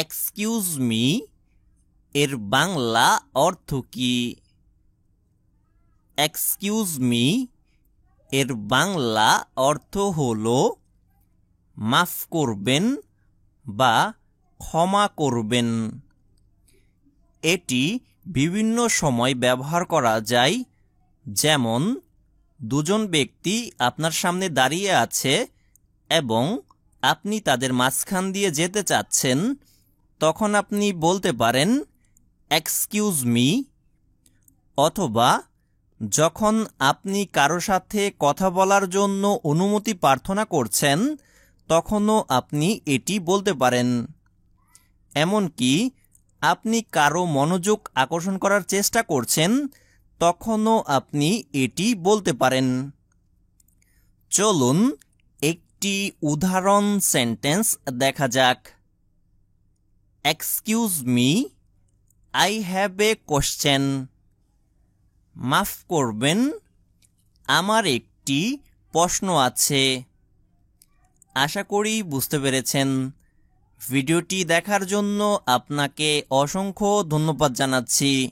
Excuse me এর বাংলা অর্থ কি? এক্সকিউজ মি এর বাংলা অর্থ হলো মাফ করবেন বা ক্ষমা করবেন। এটি বিভিন্ন সময় ব্যবহার করা যায়, যেমন দুজন ব্যক্তি আপনার সামনে দাঁড়িয়ে আছে এবং আপনি তাদের মাঝখান দিয়ে যেতে চাচ্ছেন, তখন আপনি বলতে পারেন এক্সকিউজ মি। অথবা যখন আপনি কারো সাথে কথা বলার জন্য অনুমতি প্রার্থনা করছেন, তখনও আপনি এটি বলতে পারেন। এমনকি আপনি কারো মনোযোগ আকর্ষণ করার চেষ্টা করছেন, তখনও আপনি এটি বলতে পারেন। চলুন একটি উদাহরণ সেন্টেন্স দেখা যাক। Excuse me, I have a question. মাফ করবেন, আমার একটি প্রশ্ন আছে। আশা করি বুঝতে পেরেছেন। ভিডিওটি দেখার জন্য আপনাকে অসংখ্য ধন্যবাদ জানাচ্ছি।